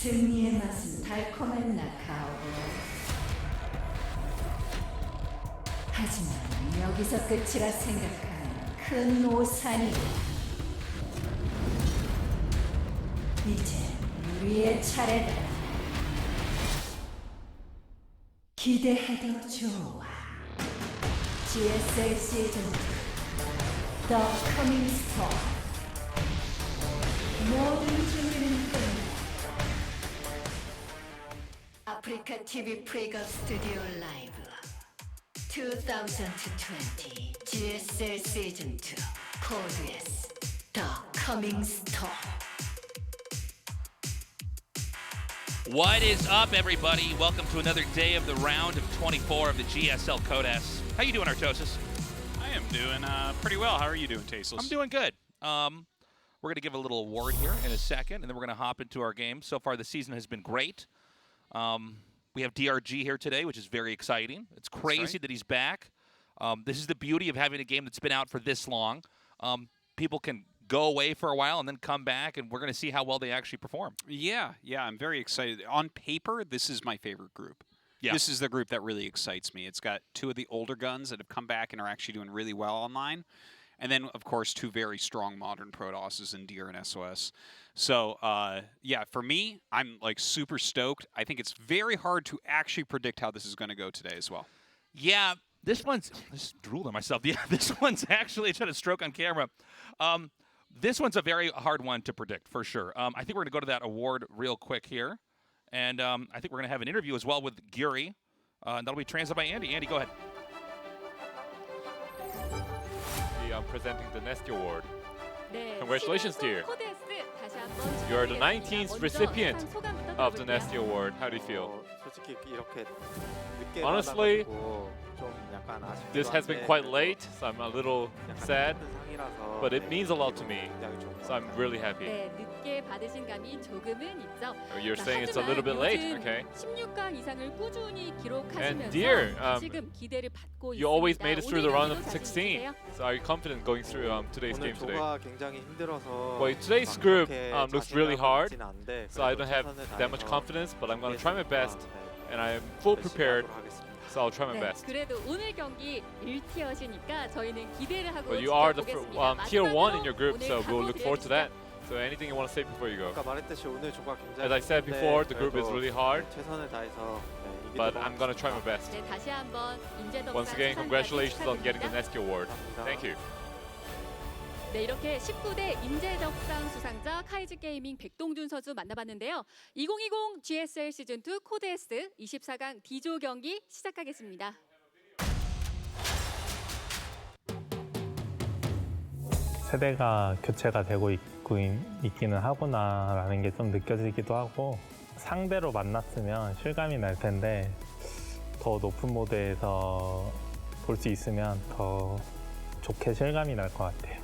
승리의 맛은 달콤했나 카오보. 하지만 여기서 끝이라 생각하면 큰 오산이다. 이제 우리의 차례다. 기대해도 좋아. GSL 시즌 2 The Coming Storm. 모든 준비는 끝났다. 아프리카 TV 프리급 스튜디오 라이브 2020 GSL 시즌 2 코드 S The Coming Storm. What is up, everybody? Welcome to another day of the round of 24 of the GSL Code S. How you doing, Artosis? I am doing pretty well. How are you doing, Tasteless? I'm doing good. We're going to give a little award here in a second, and then we're going to hop into our game. So far, the season has been great. We have DRG here today, which is very exciting. It's crazy that he's back. This is the beauty of having a game that's been out for this long. People can go away for a while and then come back, and we're going to see how well they actually perform. Yeah, I'm very excited. On paper, this is my favorite group. Yeah. This is the group that really excites me. It's got two of the older guns that have come back and are actually doing really well online. And then, of course, two very strong modern Protosses in DR and SOS. So, yeah, for me, I'm like super stoked. I think it's very hard to actually predict how this is going to go today as well. Yeah, this one's... I just drooled on myself. Yeah, this one's actually... I tried to stroke on camera. This one's a very hard one to predict, for sure. I think we're going to go to that award real quick here. And I think we're going to have an interview as well with Guri. And that'll be translated by Andy. Andy, go ahead. I'm presenting the Nestea Award. Congratulations, dear. You are the 19th recipient of the Nestea Award. How do you feel? Honestly, this has been quite late, so I'm a little sad, but it means a lot to me, so I'm really happy. You're saying it's a little bit late, okay? And dear, you always made it through the round of 16, so are you confident going through today's game today? Well, today's group looks really hard, so I don't have that much confidence, but I'm going to try my best, and I am full prepared. So I'll try my best. But you are the tier 1 in your group, so we'll look forward to that. So anything you want to say before you go? As I said before, the group is really hard, but I'm going to try my best. Once again, congratulations on getting the Nestea Award. Thank you. 네, 이렇게 19대 인재적상 수상자 카이즈 게이밍 백동준 선수 만나봤는데요. 2020 GSL 시즌2 코드 S 24강 D조 경기 시작하겠습니다. 세대가 교체가 되고 있기는 하구나라는 게 좀 느껴지기도 하고, 상대로 만났으면 실감이 날 텐데 더 높은 무대에서 볼 수 있으면 더 좋게 실감이 날 것 같아요.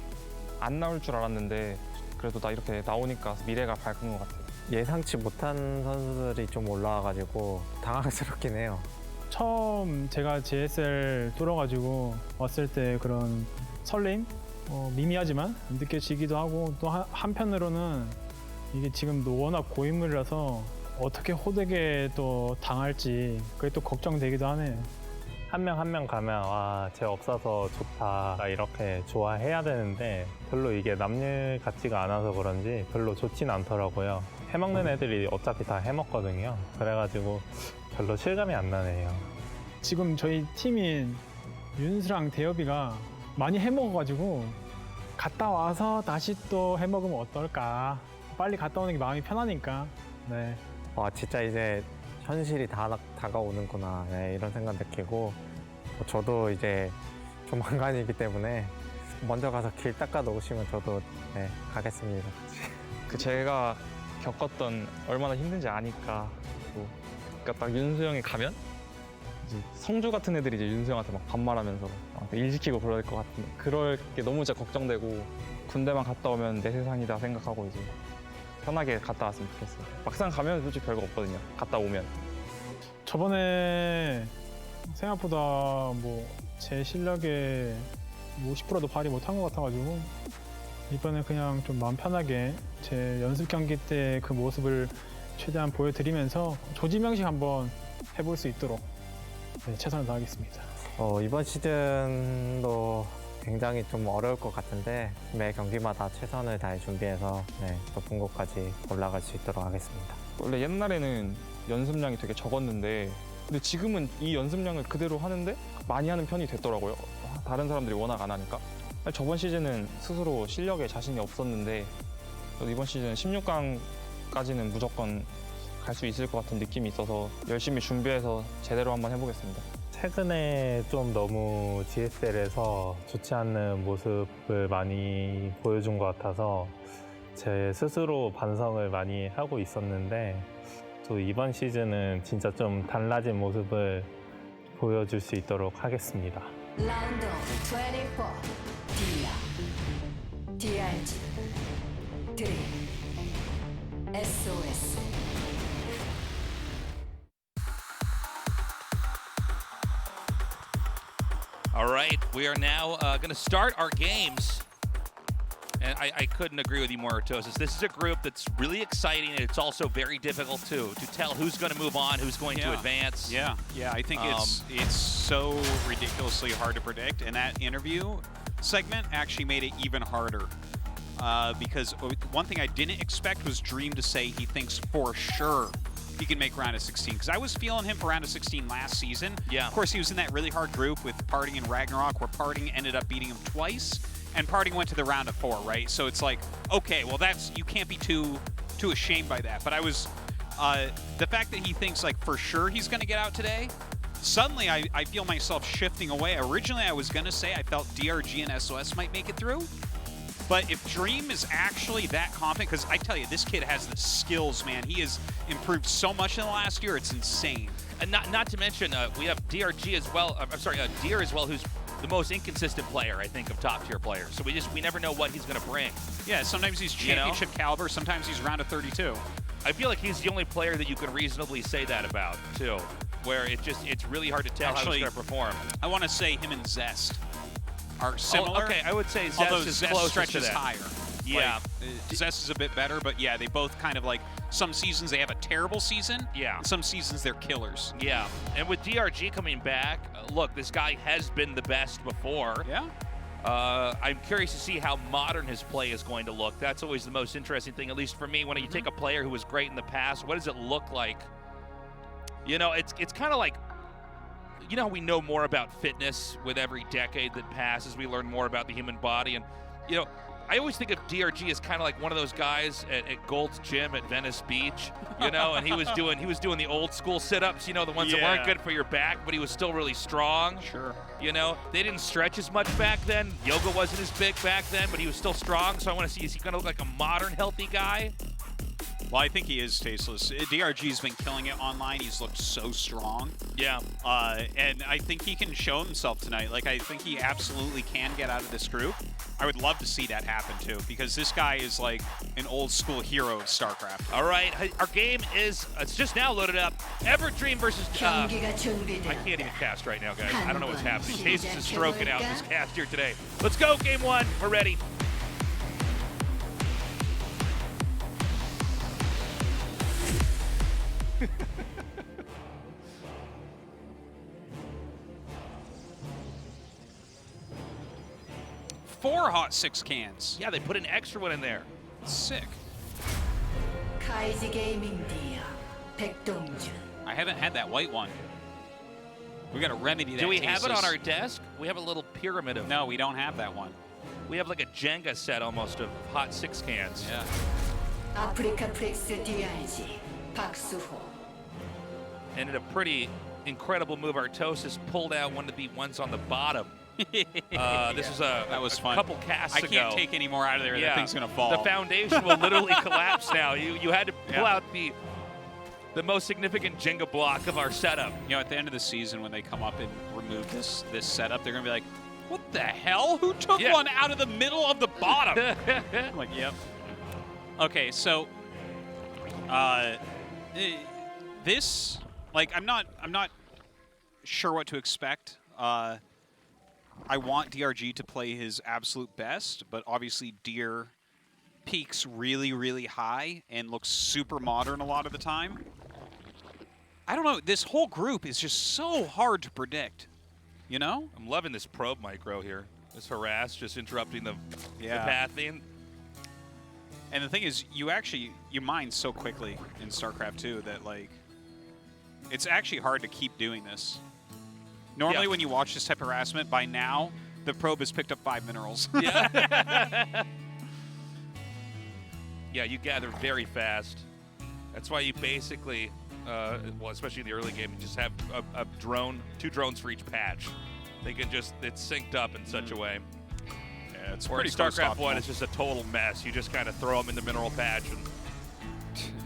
안 나올 줄 알았는데 그래도 나 이렇게 나오니까 미래가 밝은 것 같아요. 예상치 못한 선수들이 좀 올라와가지고 당황스럽긴 해요. 처음 제가 GSL 뚫어가지고 왔을 때 그런 설렘? 미미하지만 느껴지기도 하고, 또 한편으로는 이게 지금도 워낙 고인물이라서 어떻게 호되게 또 당할지 그게 또 걱정되기도 하네요. 한 명 한 명 가면 와, 쟤 없어서 좋다 이렇게 좋아해야 되는데 별로 이게 남일 같지가 않아서 그런지 별로 좋진 않더라고요. 해먹는 애들이 어차피 다 해먹거든요. 그래가지고 별로 실감이 안 나네요. 지금 저희 팀인 윤수랑 대엽이가 많이 해먹어가지고 갔다 와서 다시 또 해먹으면 어떨까. 빨리 갔다 오는 게 마음이 편하니까. 네. 와, 진짜 이제 현실이 다가오는구나, 네, 이런 생각 느끼고, 저도 이제 조만간이기 때문에 먼저 가서 길 닦아 놓으시면 저도 가겠습니다. 제가 겪었던 얼마나 힘든지 아니까. 그러니까 딱 윤수 형이 가면 이제 성주 같은 애들이 이제 윤수 형한테 막 반말하면서 일 시키고 그럴 것 같은, 그럴 게 너무 진짜 걱정되고, 군대만 갔다 오면 내 세상이다 생각하고 이제 편하게 갔다 왔으면 좋겠어요. 막상 가면 솔직히 별거 없거든요. 갔다 오면. 저번에 생각보다 제 실력에 50%도 발휘 못한 것 같아가지고 이번에 그냥 좀 마음 편하게 제 연습 경기 때 그 모습을 최대한 보여드리면서 조지명식 한번 해볼 수 있도록 최선을 다하겠습니다. 이번 시즌도 굉장히 좀 어려울 것 같은데 매 경기마다 최선을 다해 준비해서 높은 곳까지 올라갈 수 있도록 하겠습니다. 원래 옛날에는 연습량이 되게 적었는데 근데 지금은 이 연습량을 그대로 하는데 많이 하는 편이 됐더라고요. 다른 사람들이 워낙 안 하니까. 저번 시즌은 스스로 실력에 자신이 없었는데 이번 시즌 16강까지는 무조건 갈 수 있을 것 같은 느낌이 있어서 열심히 준비해서 제대로 한번 해보겠습니다. 최근에 좀 너무 GSL에서 좋지 않는 모습을 많이 보여준 것 같아서 제 스스로 반성을 많이 하고 있었는데 또 이번 시즌은 진짜 좀 달라진 모습을 보여줄 수 있도록 하겠습니다. 라운드 24 DRG 드림 SOS All right, we are now going to start our games. And I couldn't agree with you more, Tosis. This is a group that's really exciting, and it's also very difficult, too, to tell who's going to move on, who's going to advance. Yeah, I think it's so ridiculously hard to predict, and that interview segment actually made it even harder. Because one thing I didn't expect was Dream to say he thinks for sure he can make round of 16. Because I was feeling him for round of 16 last season. Yeah. Of course, he was in that really hard group with Parting and Ragnarok, where Parting ended up beating him twice, and Parting went to the round of 4, right? So it's like, okay, well, you can't be too ashamed by that. But I was, the fact that he thinks like for sure he's going to get out today, suddenly I feel myself shifting away. Originally, I was going to say I felt DRG and SOS might make it through. But if Dream is actually that confident, because I tell you, this kid has the skills, man. He has improved so much in the last year, it's insane. And not to mention, we have DRG as well. I'm sorry, Deer as well, who's the most inconsistent player, I think, of top-tier players. So we never know what he's going to bring. Yeah, sometimes he's championship caliber, sometimes he's round of 32. I feel like he's the only player that you can reasonably say that about, too, where it's really hard to tell how he's going to perform. I want to say him and Zest are similar. Oh, okay, I would say Zest although is Zest closer stretches to that. higher. Yeah. Like, Zest is a bit better, but yeah, they both kind of like, some seasons they have a terrible season. Yeah. Some seasons they're killers. Yeah. And with DRG coming back, look, this guy has been the best before. Yeah. I'm curious to see how modern his play is going to look. That's always the most interesting thing, at least for me. When you take a player who was great in the past, what does it look like? You know, it's kind of like, you know how we know more about fitness with every decade that passes, we learn more about the human body. And, you know, I always think of DRG as kind of like one of those guys at Gold's Gym at Venice Beach, you know, and he was doing the old school sit-ups, you know, the ones that weren't good for your back, but he was still really strong. Sure. You know, they didn't stretch as much back then. Yoga wasn't as big back then, but he was still strong. So I want to see, is he going to look like a modern, healthy guy? Well, I think he is tasteless. DRG's been killing it online. He's looked so strong. Yeah. And I think he can show himself tonight. Like, I think he absolutely can get out of this group. I would love to see that happen, too, because this guy is like an old-school hero of StarCraft. All right. Our game is, it's just now loaded up. Everdream versus... I 경기가 준비된 can't even cast right now, guys. I don't know what's happening. Cases is stroking out this cast here today. Let's go, game one. We're ready. Four hot 6 cans. Yeah, they put an extra one in there. Sick. 카이지 게이밍 디어 백동준 I haven't had that white one. We got to remedy that. Do we have it on Tasteless. our desk? We have a little pyramid of... No, we don't have that one. We have like a Jenga set almost of hot 6 cans. Yeah. 아프리카 프렉스 DRG 박수호 And in a pretty incredible move, Artosis pulled out one of the ones on the bottom. This was that was fun. Couple casts I ago. can't take any more out of there. Yeah. That thing's going to fall. The foundation will literally collapse now. You had to pull out the most significant Jenga block of our setup. You know, at the end of the season, when they come up and remove this setup, they're going to be like, what the hell? Who took one out of the middle of the bottom? I'm like, yep. Okay, so this, like, I'm not sure what to expect. I want DRG to play his absolute best, but obviously Deer peaks really, really high and looks super modern a lot of the time. I don't know. This whole group is just so hard to predict. You know? I'm loving this probe micro here. This harass just interrupting the pathing. And the thing is, you mine so quickly in StarCraft 2 that, like, it's actually hard to keep doing this. Normally when you watch this type of harassment, by now, the probe has picked up 5 minerals. Yeah. Yeah, you gather very fast. That's why you basically, well, especially in the early game, you just have a drone, 2 drones for each patch. They can just, it's synced up in such a way. Yeah, it's or in pretty StarCraft 1, it's just a total mess. You just kind of throw them in the mineral patch. And,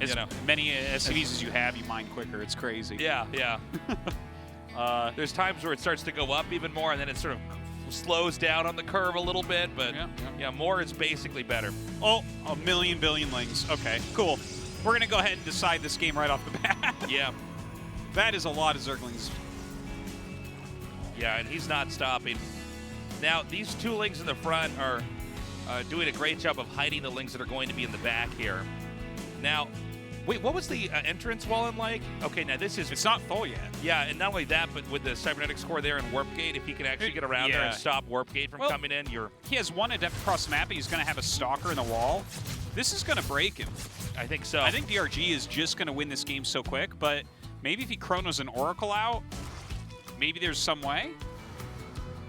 as many SCVs as you have, you mine quicker. It's crazy. Yeah, yeah. There's times where it starts to go up even more, and then it sort of slows down on the curve a little bit, but yeah, more is basically better. Oh, a million billion lings. Okay, cool. We're going to go ahead and decide this game right off the bat. Yeah. That is a lot of Zerglings. Yeah, and he's not stopping. Now, these 2 lings in the front are doing a great job of hiding the lings that are going to be in the back here. Now, wait, what was the entrance wallen like? Okay, now this is... It's not full yet. Yeah, and not only that, but with the cybernetics core there and warp gate, if he can actually get around there and stop warp gate from coming in, He has 1 adept across the map, and he's going to have a stalker in the wall. This is going to break him. I think so. I think DRG is just going to win this game so quick, but maybe if he chronos an Oracle out, maybe there's some way.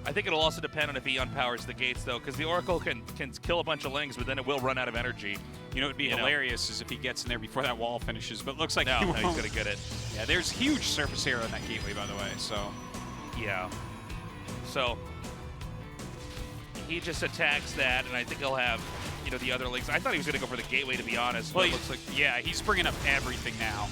I think it'll also depend on if he unpowers the gates, though, because the Oracle can kill a bunch of lings, but then it will run out of energy. You know what would be hilarious is if he gets in there before that wall finishes, but it looks like he's going to get it. Yeah, there's huge surface area on that gateway, by the way, so. Yeah. So, he just attacks that, and I think he'll have, the other lings. I thought he was going to go for the gateway, to be honest. Well, it looks like, yeah, he's bringing up everything now.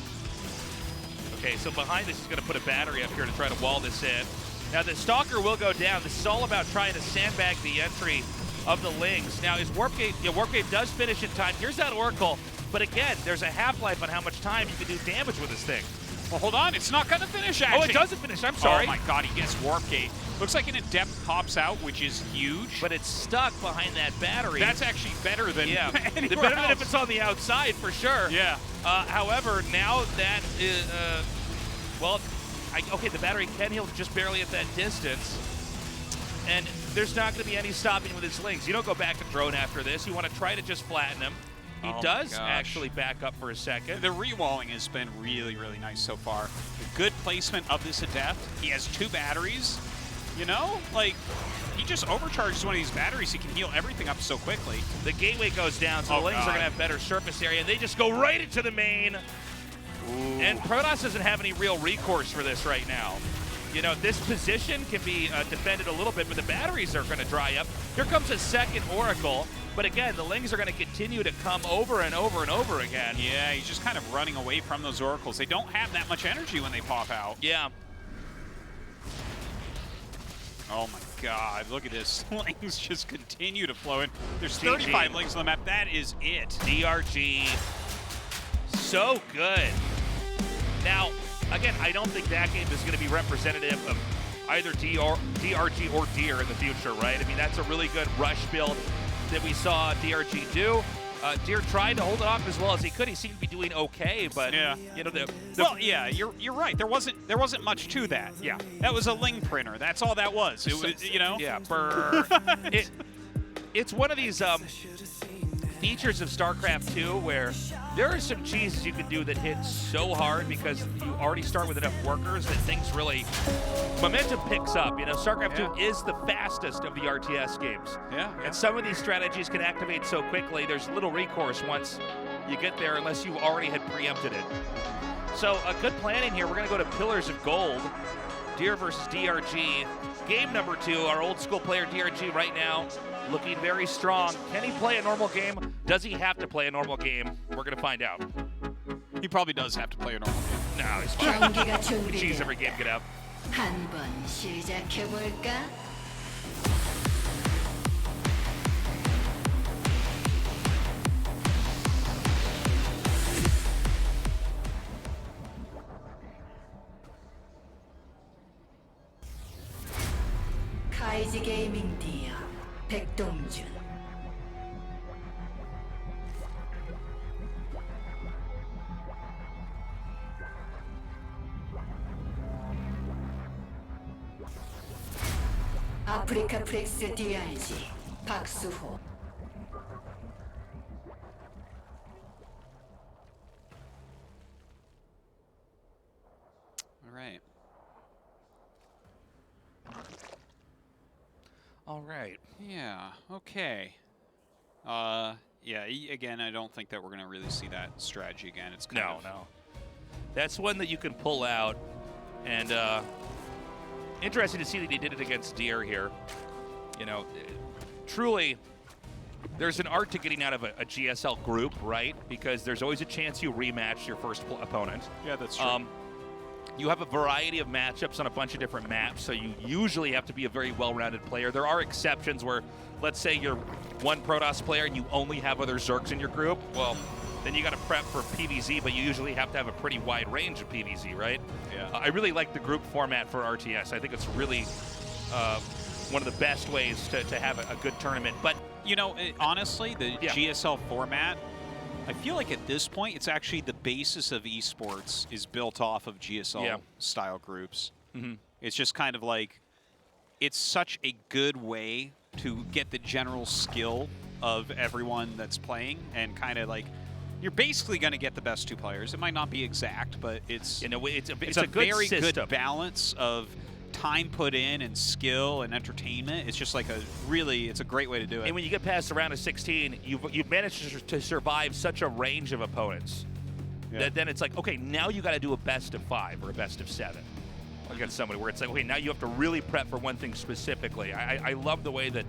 Okay, so behind this, he's going to put a battery up here to try to wall this in. Now, the Stalker will go down. This is all about trying to sandbag the entry of the lings. Now, his Warp Gate, Warp Gate does finish in time. Here's that Oracle. But again, there's a half-life on how much time you can do damage with this thing. Well, hold on. It's not going to finish, actually. Oh, it doesn't finish. I'm sorry. Oh, my God. He gets Warp Gate. Looks like an Adept pops out, which is huge. But it's stuck behind that battery. That's actually better than anywhere better else. than if it's on the outside, for sure. Yeah. However, now that is, okay, the battery can heal just barely at that distance. And there's not going to be any stopping with his lings. You don't go back to drone after this. You want to try to just flatten him. He does actually back up for a second. The rewalling has been really, really nice so far. The good placement of this Adept. He has 2 batteries. Like, he just overcharges one of these batteries. He can heal everything up so quickly. The gateway goes down, so the lings are going to have better surface area. And they just go right into the main. Ooh. And Protoss doesn't have any real recourse for this right now. This position can be defended a little bit, but the batteries are going to dry up. Here comes a second Oracle. But again, the lings are going to continue to come over and over and over again. Yeah, he's just kind of running away from those Oracles. They don't have that much energy when they pop out. Yeah. Oh my God, look at this. Lings just continue to flow in. There's 35 lings on the map. That is it. DRG. So good. Now, again, I don't think that game is going to be representative of either DRG or Deer in the future, right? I mean, that's a really good rush build that we saw DRG do. Deer tried to hold it off as well as he could. He seemed to be doing okay, but well, yeah, you're right. There wasn't much to that. Yeah, that was a ling printer. That's all that was. It was, Yeah, it's one of these features of StarCraft 2 where there are some cheeses you can do that hit so hard because you already start with enough workers that things really, momentum picks up. StarCraft 2 is the fastest of the RTS games. Yeah. And some of these strategies can activate so quickly, there's little recourse once you get there unless you already had preempted it. So a good planning here. We're going to go to Pillars of Gold. Deer versus DRG. Game number 2, our old school player DRG right now looking very strong. Can he play a normal game? Does he have to play a normal game? We're going to find out. He probably does have to play a normal game. No, he's fine. We cheese every game, get out. 한번 시작해볼까? 카이지 게이밍 디어 백동준 아프리카 프렉스 DRG 박수호. All right. All right. Yeah. Okay. Yeah. Again, I don't think that we're gonna really see that strategy again. It's kind of No. That's one that you can pull out, and interesting to see that he did it against Deer here. You know, truly, there's an art to getting out of a GSL group, right? Because there's always a chance you rematch your first opponent. Yeah, that's true. You have a variety of matchups on a bunch of different maps, so you usually have to be a very well-rounded player. There are exceptions where, let's say you're one Protoss player and you only have other Zergs in your group. Well, then you got to prep for PvZ, but you usually have to have a pretty wide range of PvZ, right? Yeah. I really like the group format for RTS. I think it's really one of the best ways to have a good tournament. But you know, honestly, the GSL format, I feel like at this point, it's actually the basis of esports is built off of GSL style groups. Mm-hmm. It's just kind of like, it's such a good way to get the general skill of everyone that's playing, and kind of like, you're basically going to get the best two players. It might not be exact, but it's it's a a good very system. good balance of time put in and skill and entertainment. It's just like it's a great way to do it. And when you get past the round of 16, you've managed to survive such a range of opponents that then it's like, okay, now you got to do a best of 5 or a best of 7 against somebody where it's like, okay, now you have to really prep for one thing specifically. I love the way that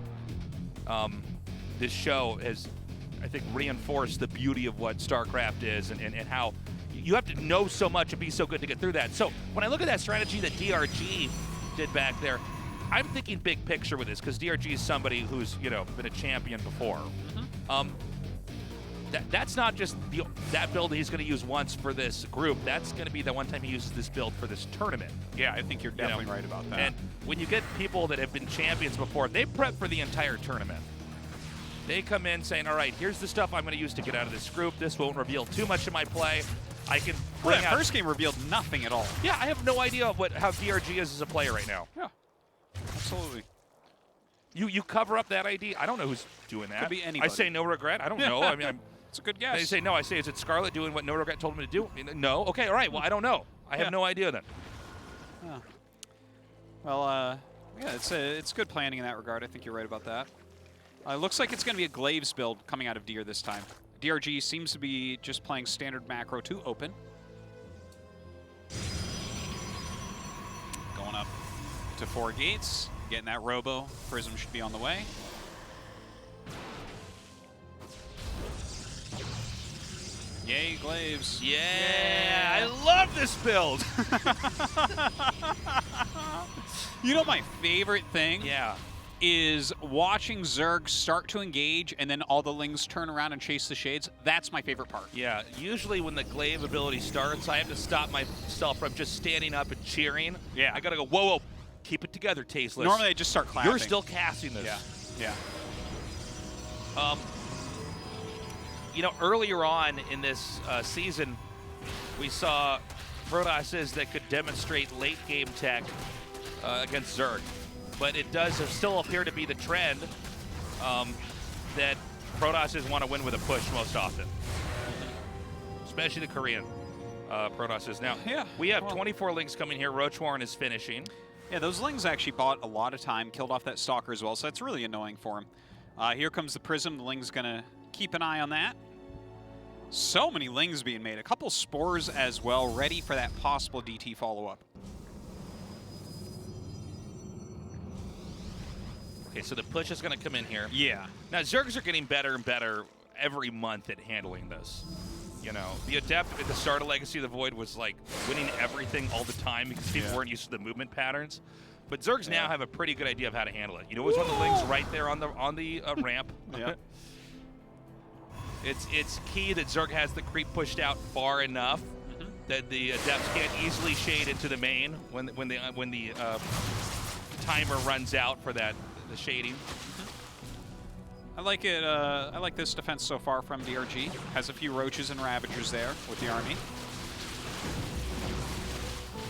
this show has, I think, reinforced the beauty of what StarCraft is and how you have to know so much and be so good to get through that. So when I look at that strategy that DRG did back there, I'm thinking big picture with this, because DRG is somebody who's, you know, been a champion before. Mm-hmm. That's not just that build he's going to use once for this group. That's going to be the one time he uses this build for this tournament. Yeah, I think you're definitely right about that. And when you get people that have been champions before, they prep for the entire tournament. They come in saying, all right, here's the stuff I'm going to use to get out of this group. This won't reveal too much of my play. I can bring that first game revealed nothing at all. Yeah, I have no idea how DRG is as a player right now. Yeah, absolutely. You cover up that ID. I don't know who's doing that. Could be anybody. I say no regret. I don't know. I mean, it's a good guess. They say no. I say, is it Scarlet doing what no regret told him to do? No. Okay. All right. Well, I don't know. I have no idea then. Yeah. Well, yeah, it's good planning in that regard. I think you're right about that. It looks like it's going to be a Glaives build coming out of Deer this time. DRG seems to be just playing standard macro 2 open. Going up to 4 gates, getting that robo. Prism should be on the way. Yay, Glaives. Yeah, I love this build. You know my favorite thing? Yeah. Is watching Zerg start to engage and then all the Lings turn around and chase the Shades. That's my favorite part. Yeah, usually when the Glaive ability starts, I have to stop myself from just standing up and cheering. Yeah. I gotta go, whoa, keep it together, Tasteless. Normally I just start clapping. You're still casting this. Yeah. You know, earlier on in this season, we saw Protosses that could demonstrate late game tech against Zerg. But it does still appear to be the trend that Protosses want to win with a push most often. Especially the Korean Protosses. Now, we have 24 Lings coming here. Ro.24 is finishing. Yeah, those Lings actually bought a lot of time, killed off that Stalker as well, so that's really annoying for him. Here comes the Prism. The Ling's going to keep an eye on that. So many Lings being made. A couple Spores as well, ready for that possible DT follow-up. Okay, so the push is going to come in here. Yeah. Now, Zergs are getting better and better every month at handling this. You know, the Adept at the start of Legacy of the Void was like winning everything all the time because people weren't used to the movement patterns. But Zergs now have a pretty good idea of how to handle it. You know, it was one of the Lings right there on the ramp. Yeah. It's key that Zerg has the creep pushed out far enough that the Adepts can't easily shade into the main when the timer runs out for that. The shading. I like it. I like this defense so far from DRG. Has a few Roaches and Ravagers there with the army.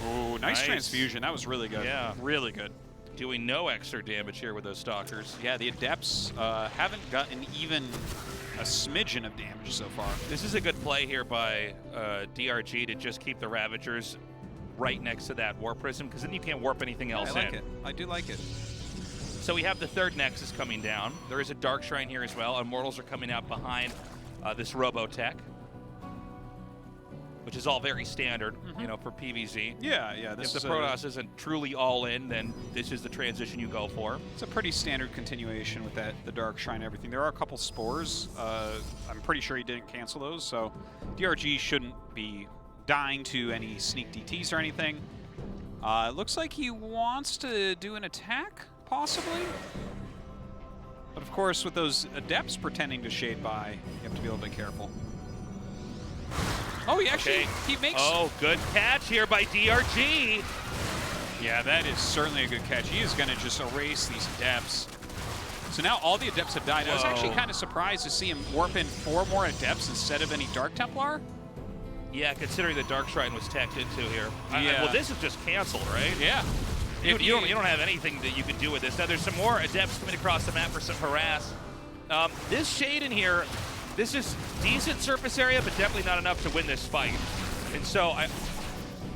Oh, nice transfusion. That was really good. Yeah. Really good. doing no extra damage here with those Stalkers. Yeah, the Adepts haven't gotten even a smidgen of damage so far. This is a good play here by DRG to just keep the Ravagers right next to that Warp Prism, because then you can't warp anything else in. I like it. I do like it. So we have the third Nexus coming down. There is a Dark Shrine here as well. Immortals are coming out behind this Robotech, which is all very standard, you know, for PvZ. Yeah, yeah. If the Protoss isn't truly all in, then this is the transition you go for. It's a pretty standard continuation with the Dark Shrine and everything. There are a couple Spores. I'm pretty sure he didn't cancel those, so DRG shouldn't be dying to any sneak DTs or anything. Looks like he wants to do an attack, possibly. But of course, with those Adepts pretending to shade by, you have to be a little bit careful. Oh, he actually, he makes... Oh, good catch here by DRG. Yeah, that is certainly a good catch. He is going to just erase these Adepts. So now all the Adepts have died. I was actually kind of surprised to see him warp in 4 more Adepts instead of any Dark Templar. Yeah, considering the Dark Shrine was teched into here. Well, this is just canceled, right? Yeah. You don't have anything that you can do with this. Now, there's some more Adepts coming across the map for some harass. This shade in here, this is decent surface area, but definitely not enough to win this fight. And so,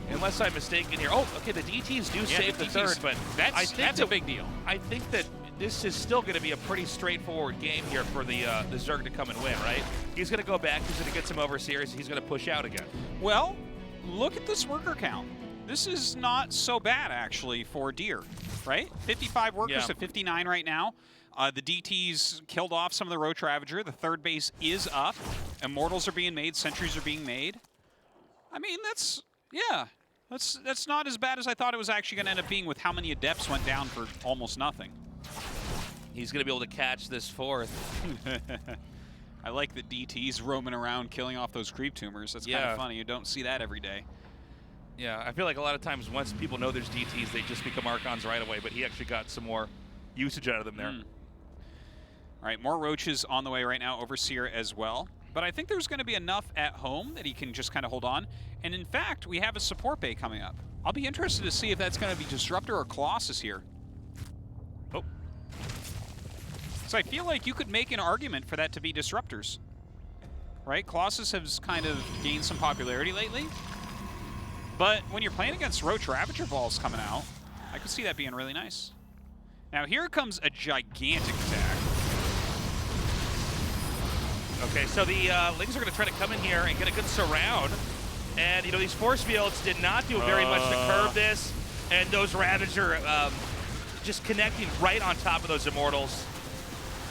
unless I'm mistaken here, oh, okay, the DTs do save the third, but that's a big deal. I think that this is still going to be a pretty straightforward game here for the Zerg to come and win, right? He's going to go back, he's going to get some overseers, he's going to push out again. Well, look at this worker count. This is not so bad, actually, for Deer, right? 55 workers to 59 right now. The DTs killed off some of the Roach Ravager. The third base is up. Immortals are being made. Sentries are being made. I mean, that's not as bad as I thought it was actually going to end up being with how many Adepts went down for almost nothing. He's going to be able to catch this fourth. I like the DTs roaming around killing off those creep tumors. That's kind of funny. You don't see that every day. Yeah, I feel like a lot of times once people know there's DTs, they just become Archons right away, but he actually got some more usage out of them there. All right, more Roaches on the way right now, Overseer as well. But I think there's going to be enough at home that he can just kind of hold on. And in fact, we have a support bay coming up. I'll be interested to see if that's going to be Disruptor or Colossus here. Oh. So I feel like you could make an argument for that to be Disruptors. Right? Colossus has kind of gained some popularity lately. But when you're playing against Roach Ravager balls coming out, I could see that being really nice. Now here comes a gigantic attack. Okay, so the Lings are going to try to come in here and get a good surround. And, you know, these force fields did not do very much to curve this. And those Ravager just connecting right on top of those Immortals.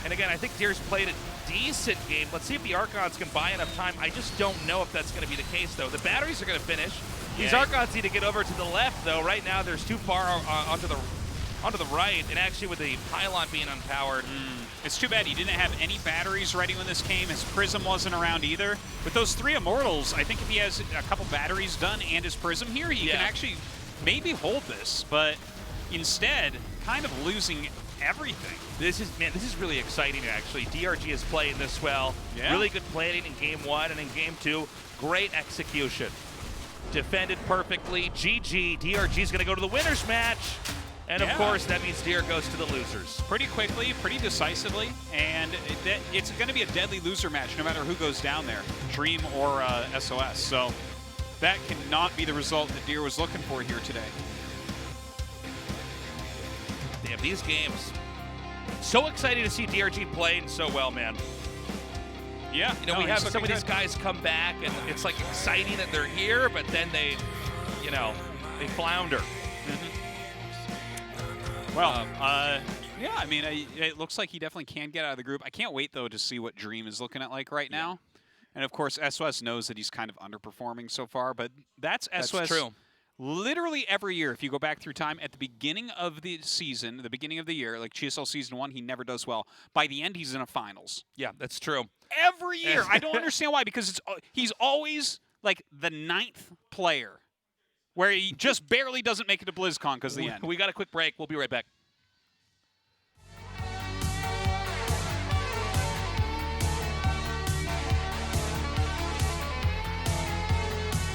And again, I think Deer's played a decent game. Let's see if the Archons can buy enough time. I just don't know if that's going to be the case, though. The batteries are going to finish. These Archons need to get over to the left, though. Right now, there's too far onto the right, and actually with the pylon being unpowered. It's too bad he didn't have any batteries ready when this came. His Prism wasn't around either. With those 3 Immortals, I think if he has a couple batteries done and his Prism here, he can actually maybe hold this, but instead, kind of losing everything. This is really exciting, actually. DRG is playing this well. Really good planning in Game 1 and in Game 2. Great execution. Defended perfectly. GG. DRG is going to go to the winner's match. And of course, that means Deer goes to the losers. Pretty quickly, pretty decisively, and it's going to be a deadly loser match no matter who goes down there, Dream or SOS. So that cannot be the result that Deer was looking for here today. Damn, these games. So exciting to see DRG playing so well, man. Yeah. You know, we have some of these guys come back, and it's like exciting that they're here, but then they, you know, they flounder. Well, yeah, I mean, it looks like he definitely can get out of the group. I can't wait, though, to see what Dream is looking at like right now. And, of course, SOS knows that he's kind of underperforming so far, but that's SOS. That's true. Literally every year, if you go back through time, at the beginning of the season, the beginning of the year, like GSL Season 1, he never does well. By the end, he's in a finals. Yeah, that's true. Every year. I don't understand why, because he's always, like, the 9th player, where he just barely doesn't make it to BlizzCon because of the end. We got a quick break. We'll be right back.